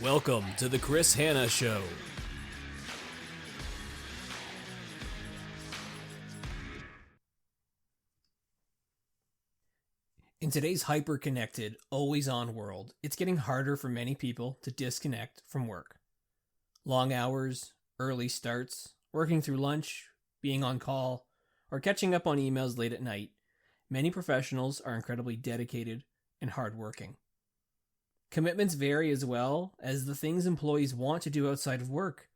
Welcome to the Chris Hanna Show. In today's hyper-connected, always-on world, it's getting harder for many people to disconnect from work. Long hours, early starts, working through lunch, being on call, or catching up on emails late at night, many professionals are incredibly dedicated and hardworking. Commitments vary as well as the things employees want to do outside of work.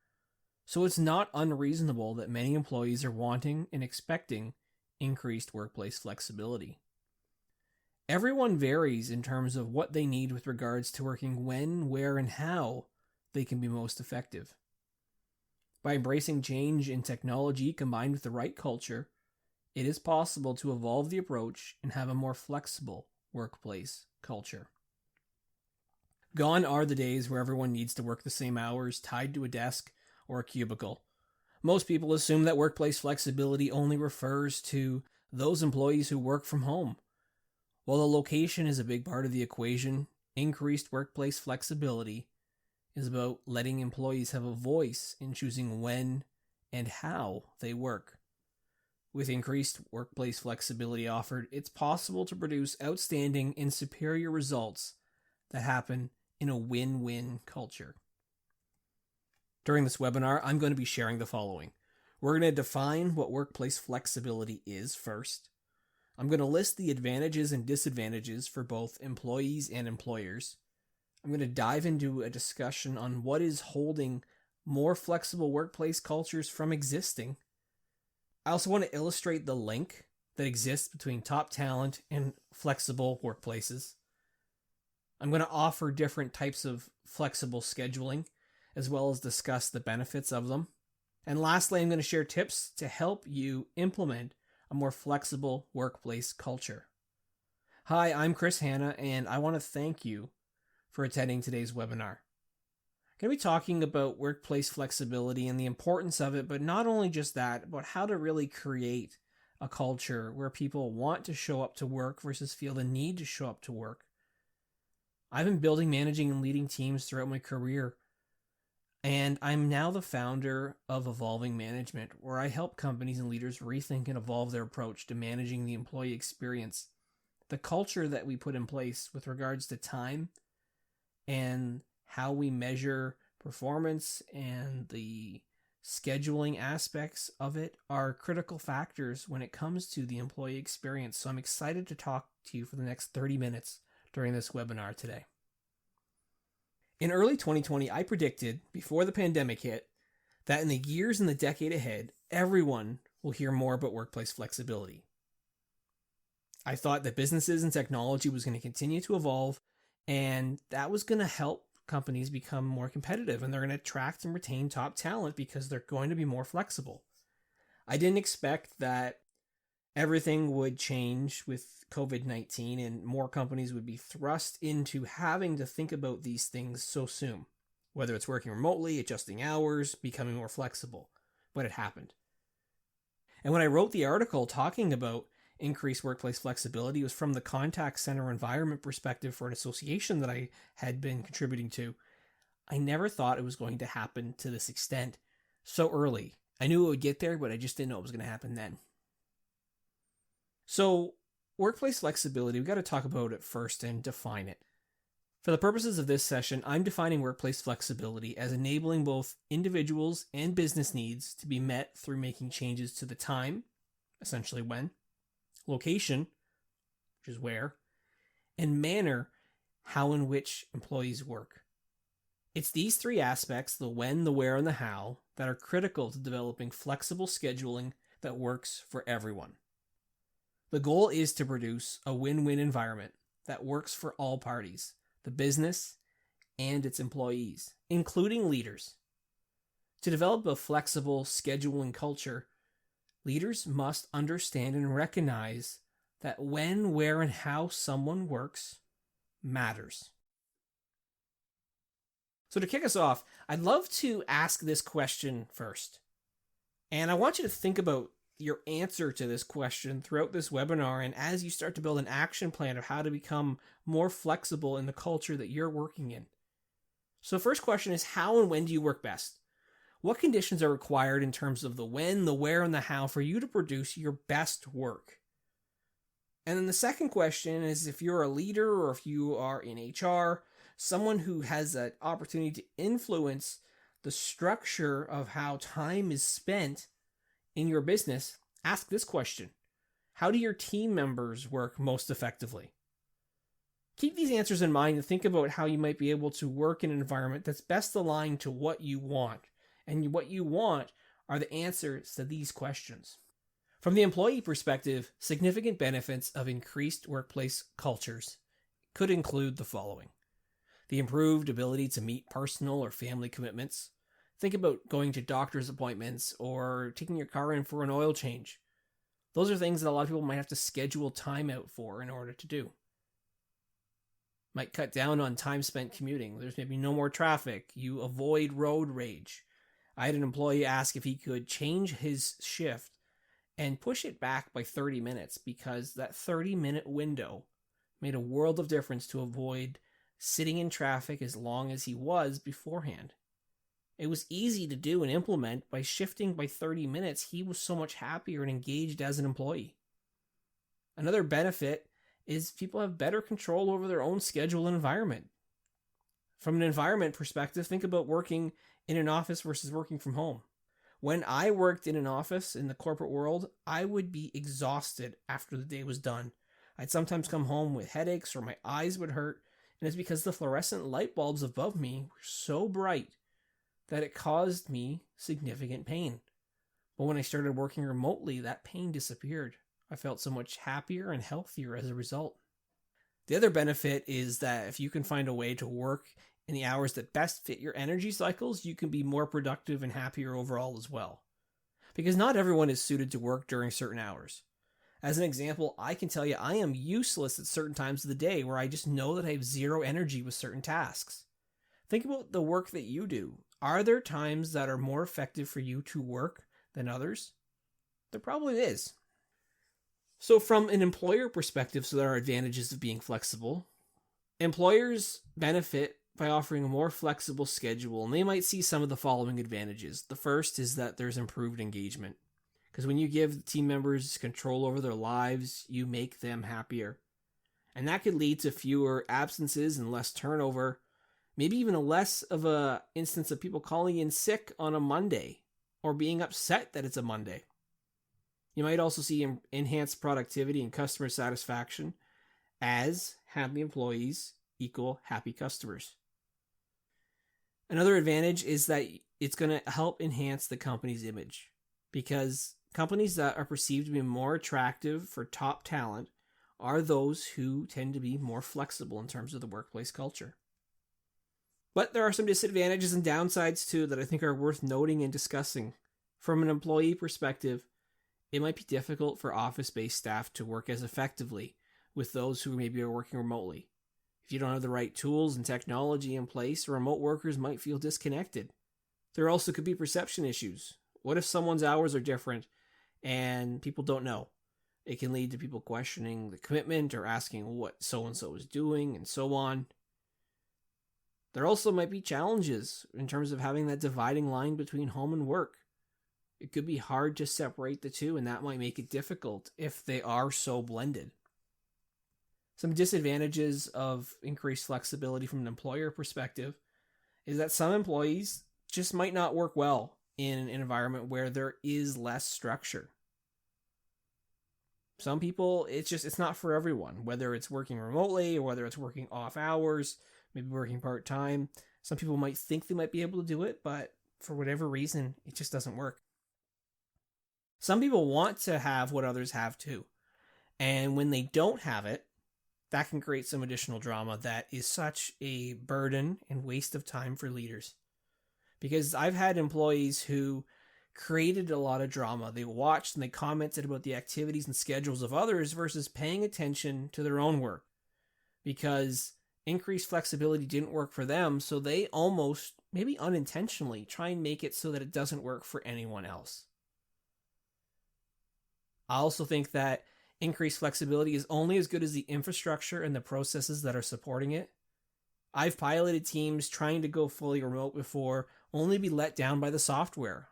So it's not unreasonable that many employees are wanting and expecting increased workplace flexibility. Everyone varies in terms of what they need with regards to working when, where, and how they can be most effective. By embracing change in technology combined with the right culture, it is possible to evolve the approach and have a more flexible workplace culture. Gone are the days where everyone needs to work the same hours tied to a desk or a cubicle. Most people assume that workplace flexibility only refers to those employees who work from home. While the location is a big part of the equation, increased workplace flexibility is about letting employees have a voice in choosing when and how they work. With increased workplace flexibility offered, it's possible to produce outstanding and superior results that happen in a win-win culture. During this webinar, I'm going to be sharing the following. We're going to define what workplace flexibility is first. I'm going to list the advantages and disadvantages for both employees and employers. I'm going to dive into a discussion on what is holding more flexible workplace cultures from existing. I also want to illustrate the link that exists between top talent and flexible workplaces. I'm going to offer different types of flexible scheduling, as well as discuss the benefits of them. And lastly, I'm going to share tips to help you implement a more flexible workplace culture. Hi, I'm Chris Hanna, and I want to thank you for attending today's webinar. I'm going to be talking about workplace flexibility and the importance of it, but not only just that, but how to really create a culture where people want to show up to work versus feel the need to show up to work. I've been building, managing, and leading teams throughout my career, and I'm now the founder of Evolving Management, where I help companies and leaders rethink and evolve their approach to managing the employee experience. The culture that we put in place with regards to time and how we measure performance and the scheduling aspects of it are critical factors when it comes to the employee experience. So I'm excited to talk to you for the next 30 minutes during this webinar today. In early 2020, I predicted, before the pandemic hit, that in the years and the decade ahead, everyone will hear more about workplace flexibility. I thought that businesses and technology was going to continue to evolve, and that was going to help companies become more competitive, and they're going to attract and retain top talent because they're going to be more flexible. I didn't expect that everything would change with COVID-19 and more companies would be thrust into having to think about these things so soon, whether it's working remotely, adjusting hours, becoming more flexible. But it happened. And when I wrote the article talking about increased workplace flexibility, it was from the contact center environment perspective for an association that I had been contributing to. I never thought it was going to happen to this extent so early. I knew it would get there, but I just didn't know it was going to happen then. So, workplace flexibility, we've got to talk about it first and define it. For the purposes of this session, I'm defining workplace flexibility as enabling both individuals and business needs to be met through making changes to the time, essentially when, location, which is where, and manner, how in which employees work. It's these three aspects, the when, the where, and the how, that are critical to developing flexible scheduling that works for everyone. The goal is to produce a win-win environment that works for all parties, the business and its employees, including leaders. To develop a flexible scheduling culture, leaders must understand and recognize that when, where, and how someone works matters. So to kick us off, I'd love to ask this question first. And I want you to think about your answer to this question throughout this webinar, and as you start to build an action plan of how to become more flexible in the culture that you're working in. So, first question is, how and when do you work best? What conditions are required in terms of the when, the where, and the how for you to produce your best work? And then the second question is, if you're a leader or if you are in HR, someone who has an opportunity to influence the structure of how time is spent in your business, ask this question: how do your team members work most effectively? Keep these answers in mind and think about how you might be able to work in an environment that's best aligned to what you want. And what you want are the answers to these questions. From the employee perspective, significant benefits of increased workplace cultures could include the following: the improved ability to meet personal or family commitments. Think about going to doctor's appointments or taking your car in for an oil change. Those are things that a lot of people might have to schedule time out for in order to do. Might cut down on time spent commuting. There's maybe no more traffic. You avoid road rage. I had an employee ask if he could change his shift and push it back by 30 minutes because that 30-minute window made a world of difference to avoid sitting in traffic as long as he was beforehand. It was easy to do and implement. By shifting by 30 minutes, he was so much happier and engaged as an employee. Another benefit is people have better control over their own schedule and environment. From an environment perspective, think about working in an office versus working from home. When I worked in an office in the corporate world, I would be exhausted after the day was done. I'd sometimes come home with headaches or my eyes would hurt, and it's because the fluorescent light bulbs above me were so bright that it caused me significant pain. But when I started working remotely, that pain disappeared. I felt so much happier and healthier as a result. The other benefit is that if you can find a way to work in the hours that best fit your energy cycles, you can be more productive and happier overall as well. Because not everyone is suited to work during certain hours. As an example, I can tell you I am useless at certain times of the day where I just know that I have zero energy with certain tasks. Think about the work that you do. Are there times that are more effective for you to work than others? There probably is. So from an employer perspective, so there are advantages of being flexible. Employers benefit by offering a more flexible schedule, and they might see some of the following advantages. The first is that there's improved engagement. Because when you give team members control over their lives, you make them happier. And that could lead to fewer absences and less turnover. Maybe even a less of a instance of people calling in sick on a Monday or being upset that it's a Monday. You might also see enhanced productivity and customer satisfaction, as happy employees equal happy customers. Another advantage is that it's going to help enhance the company's image, because companies that are perceived to be more attractive for top talent are those who tend to be more flexible in terms of the workplace culture. But there are some disadvantages and downsides too that I think are worth noting and discussing. From an employee perspective, it might be difficult for office-based staff to work as effectively with those who maybe are working remotely. If you don't have the right tools and technology in place, remote workers might feel disconnected. There also could be perception issues. What if someone's hours are different and people don't know? It can lead to people questioning the commitment or asking what so-and-so is doing and so on. There also might be challenges in terms of having that dividing line between home and work. It could be hard to separate the two, and that might make it difficult if they are so blended. Some disadvantages of increased flexibility from an employer perspective is that some employees just might not work well in an environment where there is less structure. Some people, it's not for everyone, whether it's working remotely or whether it's working off hours, maybe working part-time. Some people might think they might be able to do it, but for whatever reason, it just doesn't work. Some people want to have what others have too. And when they don't have it, that can create some additional drama that is such a burden and waste of time for leaders. Because I've had employees who created a lot of drama. They watched and they commented about the activities and schedules of others versus paying attention to their own work. Because increased flexibility didn't work for them, so they almost, maybe unintentionally, try and make it so that it doesn't work for anyone else. I also think that increased flexibility is only as good as the infrastructure and the processes that are supporting it. I've piloted teams trying to go fully remote before, only to be let down by the software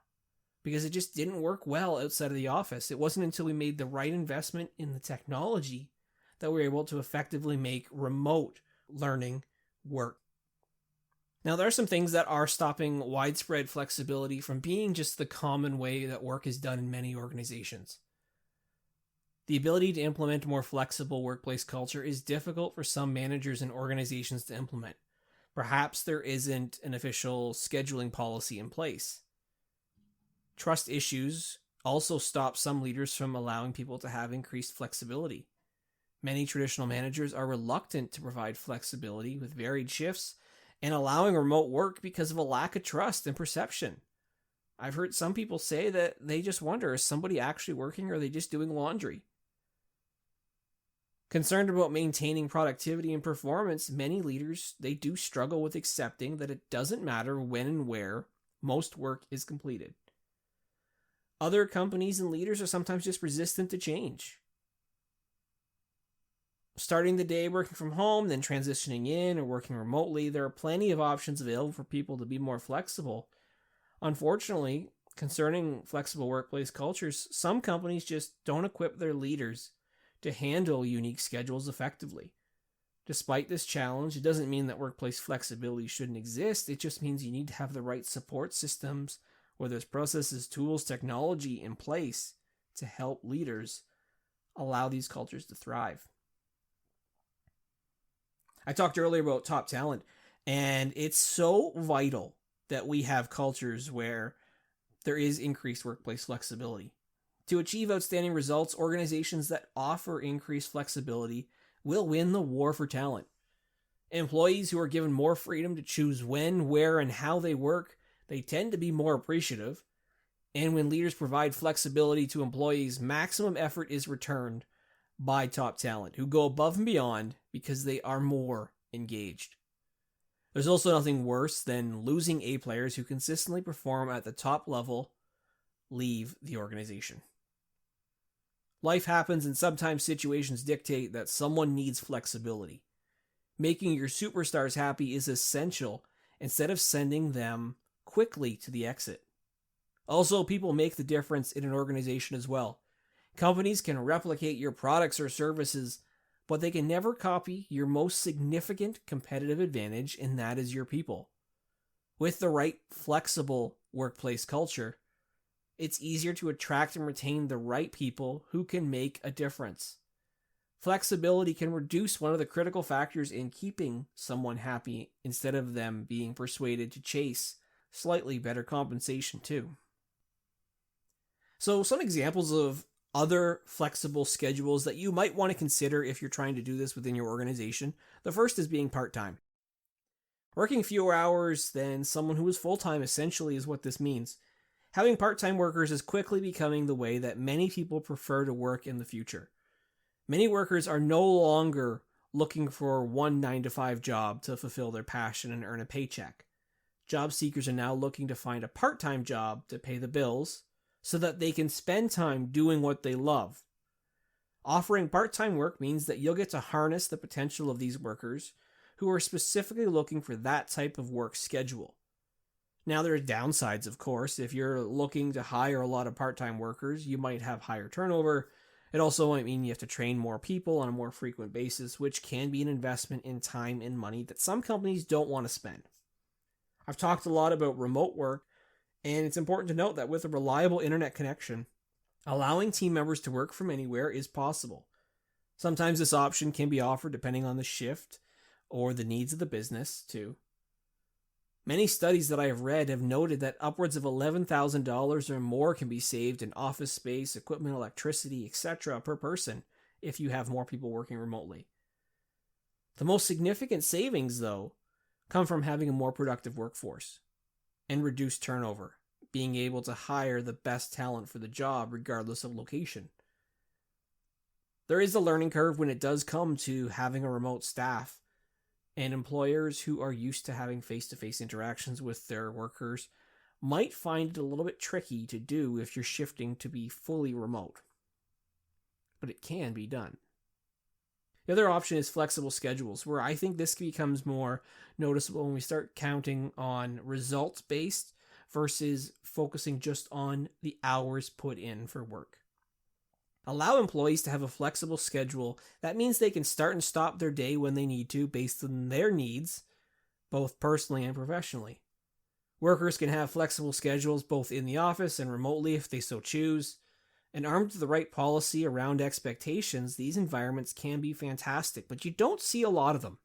because it just didn't work well outside of the office. It wasn't until we made the right investment in the technology that we were able to effectively make remote learning work. Now, there are some things that are stopping widespread flexibility from being just the common way that work is done in many organizations. The ability to implement a more flexible workplace culture is difficult for some managers and organizations to implement. Perhaps there isn't an official scheduling policy in place. Trust issues also stop some leaders from allowing people to have increased flexibility. Many traditional managers are reluctant to provide flexibility with varied shifts and allowing remote work because of a lack of trust and perception. I've heard some people say that they just wonder, is somebody actually working or are they just doing laundry? Concerned about maintaining productivity and performance, many leaders, they do struggle with accepting that it doesn't matter when and where most work is completed. Other companies and leaders are sometimes just resistant to change. Starting the day working from home, then transitioning in or working remotely, there are plenty of options available for people to be more flexible. Unfortunately, concerning flexible workplace cultures, some companies just don't equip their leaders to handle unique schedules effectively. Despite this challenge, it doesn't mean that workplace flexibility shouldn't exist. It just means you need to have the right support systems, whether it's processes, tools, technology in place to help leaders allow these cultures to thrive. I talked earlier about top talent, and it's so vital that we have cultures where there is increased workplace flexibility. To achieve outstanding results, organizations that offer increased flexibility will win the war for talent. Employees who are given more freedom to choose when, where, and how they work, they tend to be more appreciative. And when leaders provide flexibility to employees, maximum effort is returned by top talent who go above and beyond because they are more engaged. There's also nothing worse than losing A players who consistently perform at the top level leave the organization. Life happens and sometimes situations dictate that someone needs flexibility. Making your superstars happy is essential instead of sending them quickly to the exit. Also, people make the difference in an organization as well. Companies can replicate your products or services, but they can never copy your most significant competitive advantage, and that is your people. With the right flexible workplace culture, it's easier to attract and retain the right people who can make a difference. Flexibility can reduce one of the critical factors in keeping someone happy instead of them being persuaded to chase slightly better compensation too. So some examples of other flexible schedules that you might want to consider if you're trying to do this within your organization. The first is being part-time. Working fewer hours than someone who is full-time essentially is what this means. Having part-time workers is quickly becoming the way that many people prefer to work in the future. Many workers are no longer looking for one 9-to-5 job to fulfill their passion and earn a paycheck. Job seekers are now looking to find a part-time job to pay the bills so that they can spend time doing what they love. Offering part-time work means that you'll get to harness the potential of these workers who are specifically looking for that type of work schedule. Now, there are downsides, of course. If you're looking to hire a lot of part-time workers, you might have higher turnover. It also might mean you have to train more people on a more frequent basis, which can be an investment in time and money that some companies don't want to spend. I've talked a lot about remote work, and it's important to note that with a reliable internet connection, allowing team members to work from anywhere is possible. Sometimes this option can be offered depending on the shift or the needs of the business, too. Many studies that I have read have noted that upwards of $11,000 or more can be saved in office space, equipment, electricity, etc. per person if you have more people working remotely. The most significant savings, though, come from having a more productive workforce and reduced turnover, being able to hire the best talent for the job regardless of location. There is a learning curve when it does come to having a remote staff, and employers who are used to having face-to-face interactions with their workers might find it a little bit tricky to do if you're shifting to be fully remote. But it can be done. The other option is flexible schedules, where I think this becomes more noticeable when we start counting on results based versus focusing just on the hours put in for work. Allow employees to have a flexible schedule. That means they can start and stop their day when they need to based on their needs, both personally and professionally. Workers can have flexible schedules both in the office and remotely if they so choose. And armed with the right policy around expectations, these environments can be fantastic, but you don't see a lot of them.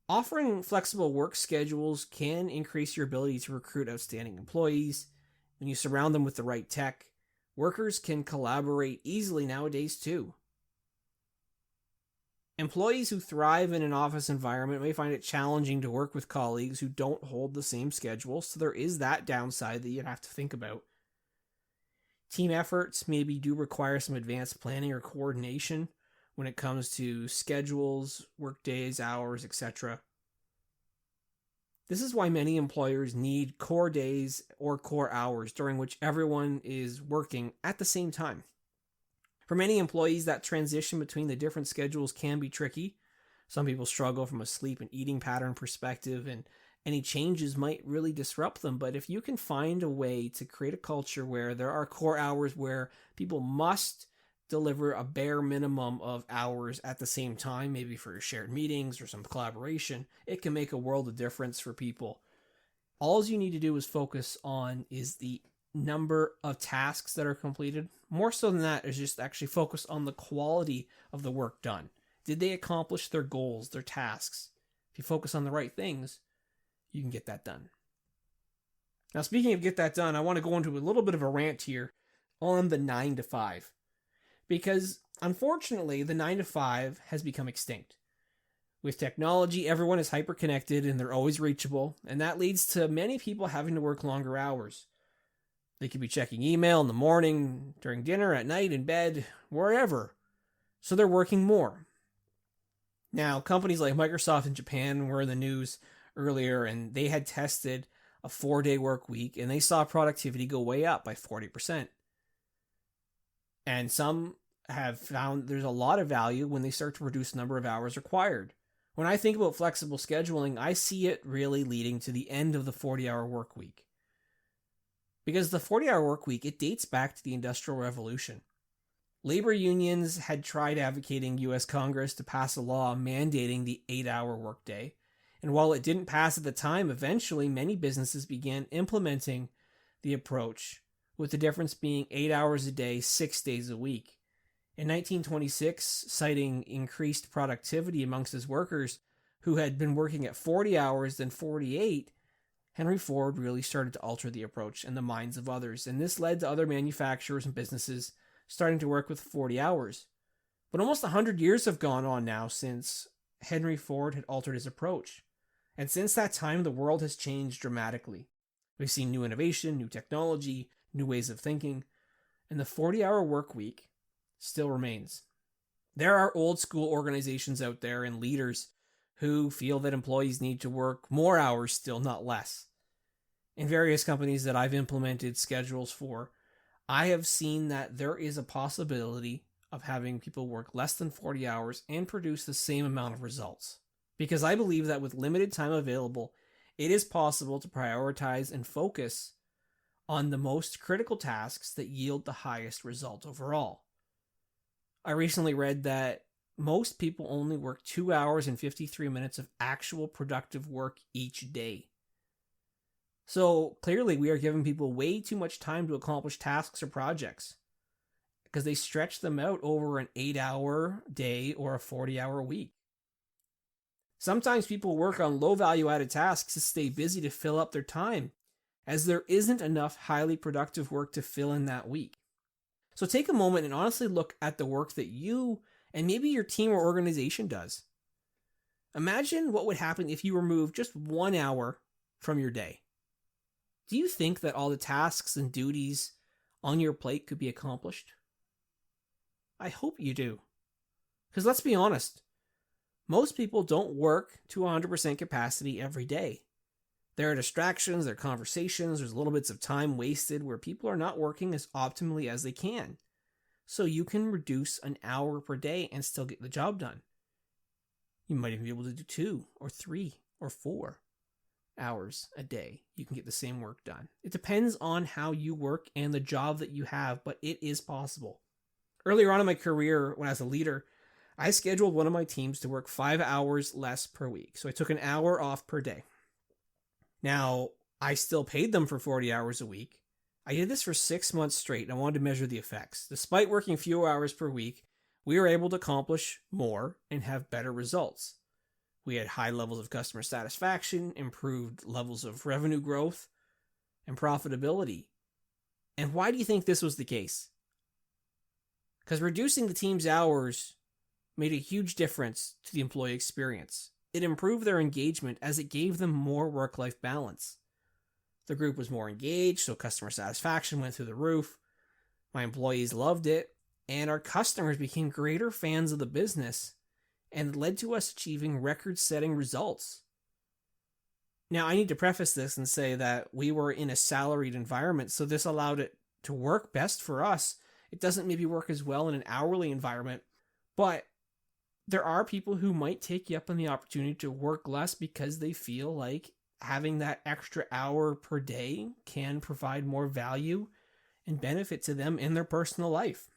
Offering flexible work schedules can increase your ability to recruit outstanding employees. When you surround them with the right tech, workers can collaborate easily nowadays too. Employees who thrive in an office environment may find it challenging to work with colleagues who don't hold the same schedule, so there is that downside that you have to think about. Team efforts maybe do require some advanced planning or coordination when it comes to schedules, work days, hours, etc. This is why many employers need core days or core hours during which everyone is working at the same time. For many employees, that transition between the different schedules can be tricky. Some people struggle from a sleep and eating pattern perspective, and any changes might really disrupt them. But if you can find a way to create a culture where there are core hours where people must deliver a bare minimum of hours at the same time, maybe for shared meetings or some collaboration, it can make a world of difference for people. All you need to do is focus on is the number of tasks that are completed. More so than that is just actually focus on the quality of the work done. Did they accomplish their goals, their tasks? If you focus on the right things, you can get that done. Now, speaking of get that done, I want to go into a little bit of a rant here on the 9 to 5. Because, unfortunately, the 9 to 5 has become extinct. With technology, everyone is hyper-connected and they're always reachable, and that leads to many people having to work longer hours. They could be checking email in the morning, during dinner, at night, in bed, wherever. So they're working more. Now, companies like Microsoft in Japan were in the news earlier, and they had tested a 4-day work week, and they saw productivity go way up by 40%. And some have found there's a lot of value when they start to reduce the number of hours required. When I think about flexible scheduling, I see it really leading to the end of the 40-hour work week. Because the 40-hour work week, it dates back to the Industrial Revolution. Labor unions had tried advocating U.S. Congress to pass a law mandating the 8-hour workday. And while it didn't pass at the time, eventually many businesses began implementing the approach, with the difference being 8 hours a day, 6 days a week. In 1926, citing increased productivity amongst his workers who had been working at 40 hours then 48, Henry Ford really started to alter the approach in the minds of others, and this led to other manufacturers and businesses starting to work with 40 hours. But almost 100 years have gone on now since Henry Ford had altered his approach. And since that time, the world has changed dramatically. We've seen new innovation, new technology, new ways of thinking, and the 40-hour work week still remains. There are old school organizations out there and leaders who feel that employees need to work more hours still, not less. In various companies that I've implemented schedules for, I have seen that there is a possibility of having people work less than 40 hours and produce the same amount of results. Because I believe that with limited time available, it is possible to prioritize and focus on the most critical tasks that yield the highest result overall. I recently read that most people only work 2 hours and 53 minutes of actual productive work each day. So clearly we are giving people way too much time to accomplish tasks or projects because they stretch them out over an 8-hour day or a 40-hour week. Sometimes people work on low value added tasks to stay busy to fill up their time, as there isn't enough highly productive work to fill in that week. So take a moment and honestly look at the work that you and maybe your team or organization does. Imagine what would happen if you removed just 1 hour from your day. Do you think that all the tasks and duties on your plate could be accomplished? I hope you do. Because let's be honest, most people don't work to 100% capacity every day. There are distractions, there are conversations, there's little bits of time wasted where people are not working as optimally as they can. So you can reduce an hour per day and still get the job done. You might even be able to do 2 or 3 or 4 hours a day. You can get the same work done. It depends on how you work and the job that you have, but it is possible. Earlier on in my career, when I was a leader, I scheduled one of my teams to work 5 hours less per week. So I took an hour off per day. Now, I still paid them for 40 hours a week. I did this for 6 months straight, and I wanted to measure the effects. Despite working fewer hours per week, we were able to accomplish more and have better results. We had high levels of customer satisfaction, improved levels of revenue growth, and profitability. And why do you think this was the case? Because reducing the team's hours made a huge difference to the employee experience. It improved their engagement as it gave them more work-life balance. The group was more engaged, so customer satisfaction went through the roof. My employees loved it, and our customers became greater fans of the business, and it led to us achieving record-setting results. Now, I need to preface this and say that we were in a salaried environment, so this allowed it to work best for us. It doesn't maybe work as well in an hourly environment, but there are people who might take you up on the opportunity to work less because they feel like having that extra hour per day can provide more value and benefit to them in their personal life.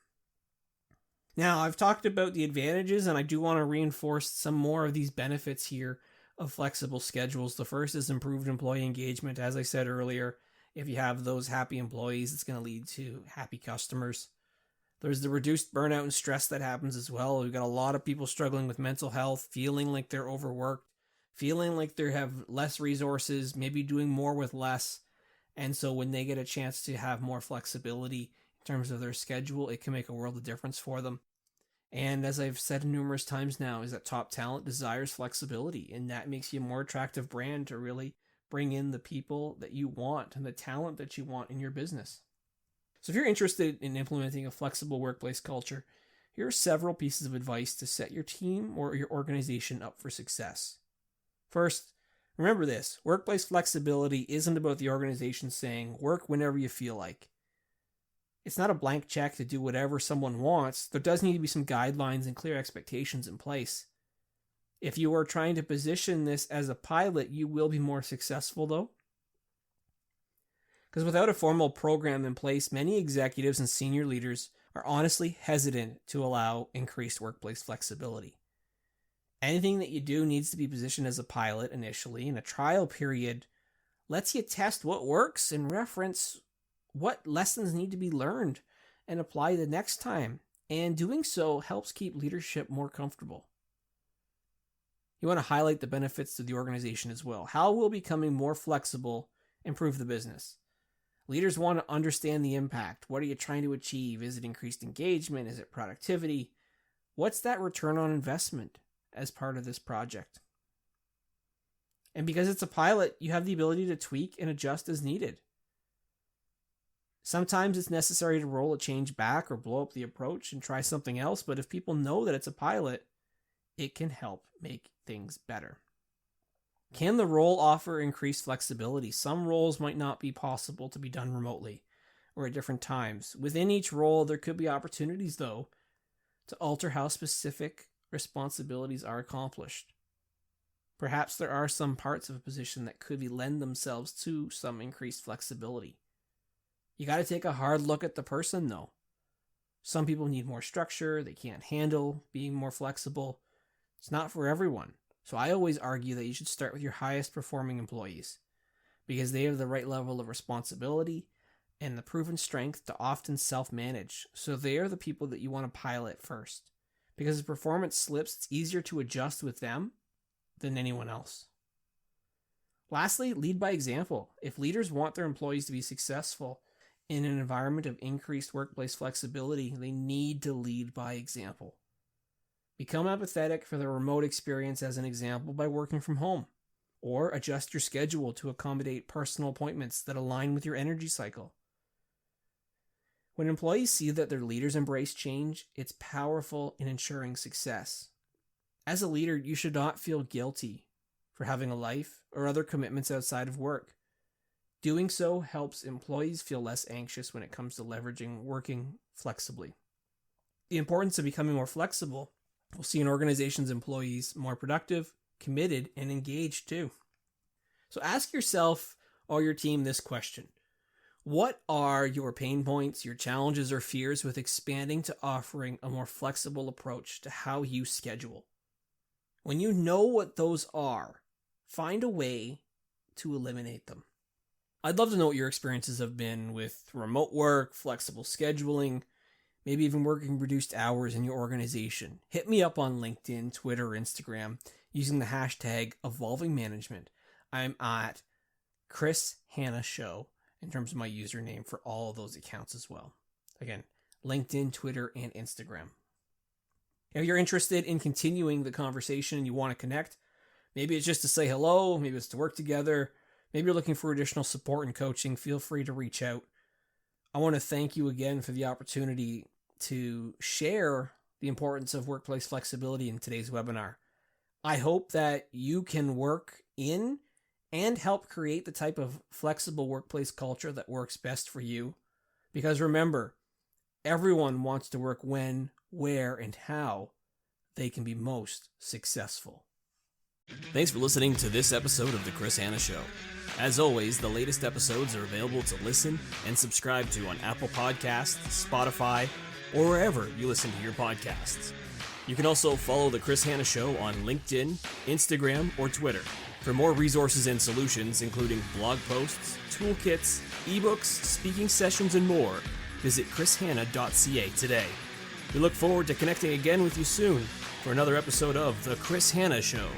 Now, I've talked about the advantages, and I do want to reinforce some more of these benefits here of flexible schedules. The first is improved employee engagement. As I said earlier, if you have those happy employees, it's going to lead to happy customers. There's the reduced burnout and stress that happens as well. We've got a lot of people struggling with mental health, feeling like they're overworked, feeling like they have less resources, maybe doing more with less. And so when they get a chance to have more flexibility in terms of their schedule, it can make a world of difference for them. And as I've said numerous times now, is that top talent desires flexibility, and that makes you a more attractive brand to really bring in the people that you want and the talent that you want in your business. So if you're interested in implementing a flexible workplace culture, here are several pieces of advice to set your team or your organization up for success. First, remember this: workplace flexibility isn't about the organization saying, work whenever you feel like. It's not a blank check to do whatever someone wants. There does need to be some guidelines and clear expectations in place. If you are trying to position this as a pilot, you will be more successful though. Because without a formal program in place, many executives and senior leaders are honestly hesitant to allow increased workplace flexibility. Anything that you do needs to be positioned as a pilot initially, and a trial period lets you test what works and reference what lessons need to be learned and apply the next time. And doing so helps keep leadership more comfortable. You want to highlight the benefits to the organization as well. How will becoming more flexible improve the business? Leaders want to understand the impact. What are you trying to achieve? Is it increased engagement? Is it productivity? What's that return on investment as part of this project? And because it's a pilot, you have the ability to tweak and adjust as needed. Sometimes it's necessary to roll a change back or blow up the approach and try something else, but if people know that it's a pilot, it can help make things better. Can the role offer increased flexibility? Some roles might not be possible to be done remotely or at different times. Within each role, there could be opportunities, though, to alter how specific responsibilities are accomplished. Perhaps there are some parts of a position that could lend themselves to some increased flexibility. You got to take a hard look at the person, though. Some people need more structure. They can't handle being more flexible. It's not for everyone. So I always argue that you should start with your highest performing employees because they have the right level of responsibility and the proven strength to often self-manage. So they are the people that you want to pilot first, because if performance slips, it's easier to adjust with them than anyone else. Lastly, lead by example. If leaders want their employees to be successful in an environment of increased workplace flexibility, they need to lead by example. Become empathetic for the remote experience as an example by working from home, or adjust your schedule to accommodate personal appointments that align with your energy cycle. When employees see that their leaders embrace change, it's powerful in ensuring success. As a leader, you should not feel guilty for having a life or other commitments outside of work. Doing so helps employees feel less anxious when it comes to leveraging working flexibly. The importance of becoming more flexible We'll see an organization's employees more productive, committed, and engaged too. So ask yourself or your team this question. What are your pain points, your challenges, or fears with expanding to offering a more flexible approach to how you schedule? When you know what those are, find a way to eliminate them. I'd love to know what your experiences have been with remote work, flexible scheduling, maybe even working reduced hours in your organization. Hit me up on LinkedIn, Twitter, Instagram using the hashtag #EvolvingManagement. I'm at Chris Hanna Show in terms of my username for all of those accounts as well. Again, LinkedIn, Twitter, and Instagram. If you're interested in continuing the conversation and you want to connect, maybe it's just to say hello, maybe it's to work together, maybe you're looking for additional support and coaching, feel free to reach out. I want to thank you again for the opportunity to share the importance of workplace flexibility in today's webinar. I hope that you can work in and help create the type of flexible workplace culture that works best for you. Because remember, everyone wants to work when, where, and how they can be most successful. Thanks for listening to this episode of The Chris Hanna Show. As always, the latest episodes are available to listen and subscribe to on Apple Podcasts, Spotify, or wherever you listen to your podcasts. You can also follow The Chris Hanna Show on LinkedIn, Instagram, or Twitter for more resources and solutions, including blog posts, toolkits, ebooks, speaking sessions, and more. Visit chrishanna.ca today. We look forward to connecting again with you soon for another episode of The Chris Hanna Show.